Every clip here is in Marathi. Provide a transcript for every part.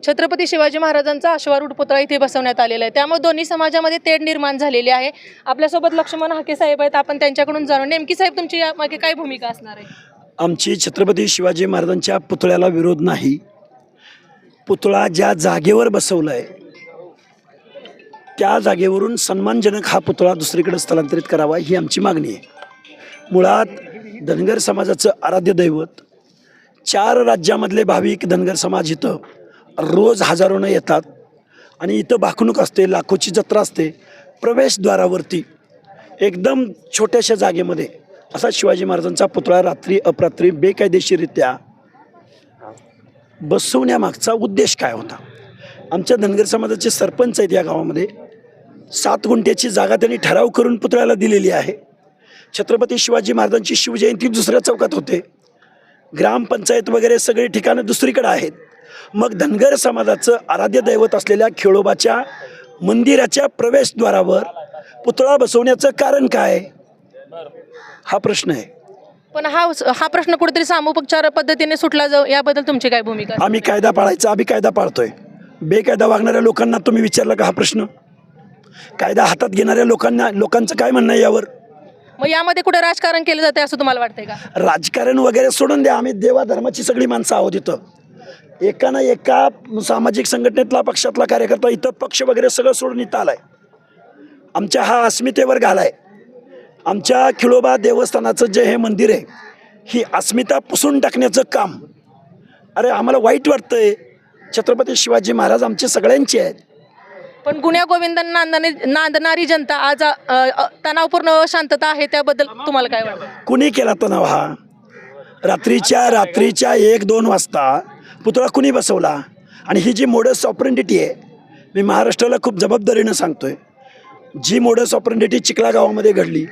छत्रपती शिवाजी महाराजांचा अश्वारूढ पुतळा इथे बसवण्यात आलेला आहे, त्यामुळे दोन्ही समाजामध्ये तेढ निर्माण झालेली आहे। आपल्यासोबत लक्ष्मण हाके साहेब आहेत, आपण त्यांच्याकडून जाणून नेमकी साहेब तुमची यामागे काय भूमिका असणार आहे? आमची छत्रपती शिवाजी महाराजांच्या पुतळ्याला विरोध नाही। पुतळा ज्या जागेवर बसवलाय त्या जागेवरून सन्मानजनक हा पुतळा दुसरीकडे स्थलांतरित करावा ही आमची मागणी आहे। मुळात धनगर समाजाचं आराध्य दैवत 4 राज्यामधले भाविक धनगर समाज इथं रोज हजारोनं येतात आणि इथं भाकणूक असते, लाखोची जत्रा असते। प्रवेशद्वारावरती एकदम छोट्याशा जागेमध्ये असा शिवाजी महाराजांचा पुतळा रात्री अपरात्री बेकायदेशीररित्या बसवण्यामागचा उद्देश काय होता? आमच्या धनगर समाजाचे सरपंच आहेत या गावामध्ये, 7 गुंठ्याची जागा त्यांनी ठराव करून पुतळ्याला दिलेली आहे। छत्रपती शिवाजी महाराजांची शिवजयंती दुसऱ्या चौकात होते, ग्रामपंचायत वगैरे सगळे ठिकाणं दुसरीकडे आहेत। मग धनगर समाजाचं आराध्य दैवत असलेल्या खेळोबाच्या मंदिराच्या प्रवेशद्वारावर पुतळा बसवण्याचं कारण काय, हा प्रश्न आहे। पण हा प्रश्न कुठेतरी सामोपचार पद्धतीने सुटला जाऊ, याबद्दल तुमची काय भूमिका आहे? आम्ही कायदा पाळायचा, आम्ही कायदा पाळतोय। बेकायदा वागणाऱ्या लोकांना तुम्ही विचारला का हा प्रश्न? कायदा हातात घेणाऱ्या लोकांचं काय म्हणणं आहे यावर? मग यामध्ये कुठे राजकारण केलं जाते असं तुम्हाला वाटतंय का? राजकारण वगैरे सोडून द्या, आम्ही देवा धर्माची सगळी माणसं आहोत। इथं एका ना एका सामाजिक संघटनेतला पक्षातला कार्यकर्ता इथं पक्ष वगैरे सगळं सोडून इथं आलाय, आमच्या हा अस्मितेवर घालाय। आमच्या खिळोबा देवस्थानाचं जे हे मंदिर आहे ही अस्मिता पुसून टाकण्याचं काम, अरे आम्हाला वाईट वाटतंय। छत्रपती शिवाजी महाराज आमचे सगळ्यांचे आहेत। पण गुण्या गोविंदांना नांदणारी जनता आज तणावपूर्ण शांतता आहे, त्याबद्दल तुम्हाला काय वाटतं? कुणी केला तणाव हा? रात्रीच्या 1-2 वाजता पुतळा कुणी बसवला? आणि ही जी मोडस ऑपरेंडिटी आहे, मी महाराष्ट्राला खूप जबाबदारीनं सांगतोय, जी मोडस ऑपरेंडिटी चिखला गावामध्ये घडली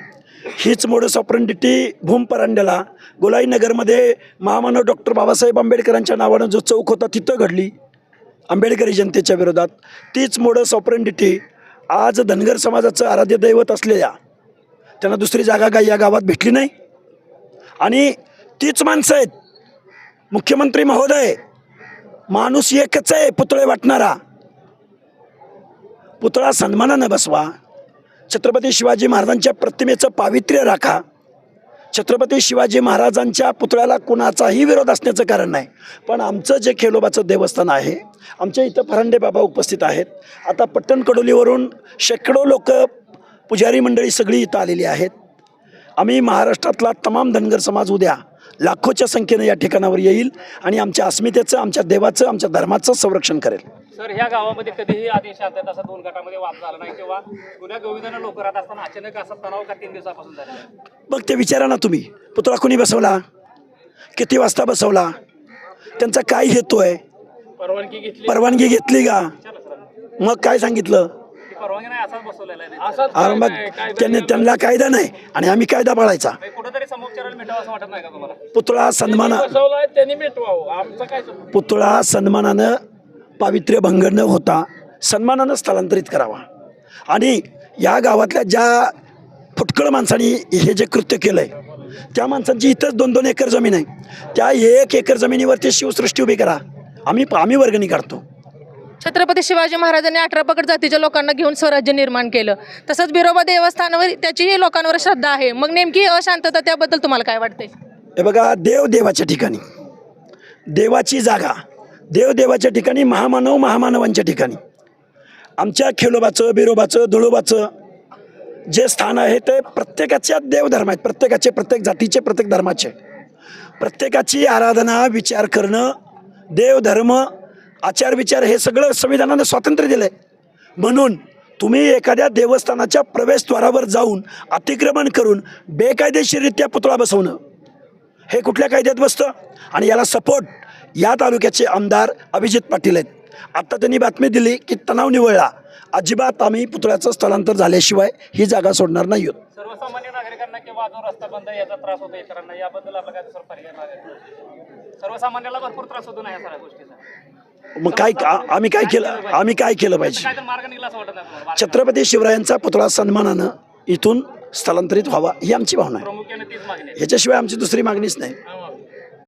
हीच मोडस ऑपरेंडिटी भूम परांड्याला गोलाईनगरमध्ये महामानव डॉक्टर बाबासाहेब आंबेडकरांच्या नावानं जो चौक होता तिथं घडली आंबेडकरी जनतेच्या विरोधात। तीच मोडस ऑपरेंडिटी आज धनगर समाजाचं आराध्य दैवत असलेल्या त्यांना दुसरी जागा काय या गावात भेटली नाही। आणि तीच माणसं आहेत, मुख्यमंत्री महोदय माणूस एकच आहे पुतळे वाटणारा। पुतळा सन्मानानं बसवा, छत्रपती शिवाजी महाराजांच्या प्रतिमेचं पावित्र्य राखा। छत्रपती शिवाजी महाराजांच्या पुतळ्याला कुणाचाही विरोध असण्याचं कारण नाही। पण आमचं जे खेळोबाचं देवस्थान आहे, आमच्या इथं फरांडे बाबा उपस्थित आहेत। आता पट्टणकडोलीवरून शेकडो लोक पुजारी मंडळी सगळी इथं आलेली आहेत। आम्ही महाराष्ट्रातला तमाम धनगर समाज उद्या लाखोच्या संख्येने या ठिकाणावर येईल आणि आमच्या अस्मितेचं, आमच्या देवाचं, आमच्या धर्माचं संरक्षण करेल। सर, ह्या गावामध्ये कधीही आदेश शांतता असा 2 गटामध्ये वाद झाला नाही किंवा गुन्हा गोविंदांना लोक राहत असताना अचानक असा तणाव का 3 दिवसापासून झाला? मग ते विचारा ना तुम्ही, पुतळा कुणी बसवला, किती वाजता बसवला, त्यांचा काय हेतू आहे? परवानगी घेतली का? मग काय सांगितलं? परवानगी नाही, असाच बसवलेला आहे। अरे मग त्यांना कायदा नाही आणि आम्ही कायदा पाळायचा। कुठेतरी समोपचाराला मिटावं असं वाटत नाही का तुम्हाला? पुतळा सन्मानानं पावित्र्य भंग न होता सन्मानानं स्थलांतरित करावा। आणि या गावातल्या ज्या फुटकळ माणसांनी हे जे कृत्य केलंय त्या माणसांची इथंच 2-2 एकर जमीन आहे, त्या 1 एकर जमिनीवरती शिवसृष्टी उभी करा, आम्ही वर्गणी काढतो। छत्रपती शिवाजी महाराजांनी 18 पगड जातीच्या लोकांना घेऊन स्वराज्य निर्माण केलं, तसंच बिरोबा देवस्थानावर त्याचीही लोकांवर श्रद्धा आहे। मग नेमकी अशांतता, त्याबद्दल तुम्हाला काय वाटतंय? हे बघा, देवाच्या ठिकाणी देवाची जागा, देवाच्या ठिकाणी महामानवांच्या ठिकाणी आमच्या खेळोबाचं, बिरोबाचं, धुळोबाचं जे स्थान आहे ते प्रत्येकाच्या देवधर्म आहेत, प्रत्येक जातीचे, प्रत्येक धर्माचे, प्रत्येकाची आराधना, विचार करणं, देवधर्म, आचार विचार हे सगळं संविधानाने स्वातंत्र्य दिलंय। म्हणून तुम्ही एखाद्या देवस्थानाच्या प्रवेशद्वारावर जाऊन अतिक्रमण करून बेकायदेशीररित्या पुतळा बसवणं हे कुठल्या कायद्यात बसतं? आणि याला सपोर्ट या तालुक्याचे आमदार अभिजित पाटील आहेत। आता त्यांनी बातमी दिली की तणाव निवळला, अजिबात आम्ही पुतळ्याचं स्थलांतर झाल्याशिवाय ही जागा सोडणार नाही आहोत। सर्वसामान्य नागरिकांना किंवा जो रस्ता बंद याचा त्रास होतो इतरांना, याबद्दल आपला काय दुसरा पर्याय नाही? सर्वसामान्याला भरपूर त्रास होतो ना या सगळ्या गोष्टीचा। मग आम्ही काय केलं पाहिजे? काय तर मार्ग निघाला असं वाटत नाही? छत्रपती शिवरायांचा पुतळा सन्मानानं इथून स्थलांतरित व्हावा ही आमची भावना आहे। प्रामुख्याने तीच मागणी आहे। ह्याच्याशिवाय आमची दुसरी मागणीच नाही।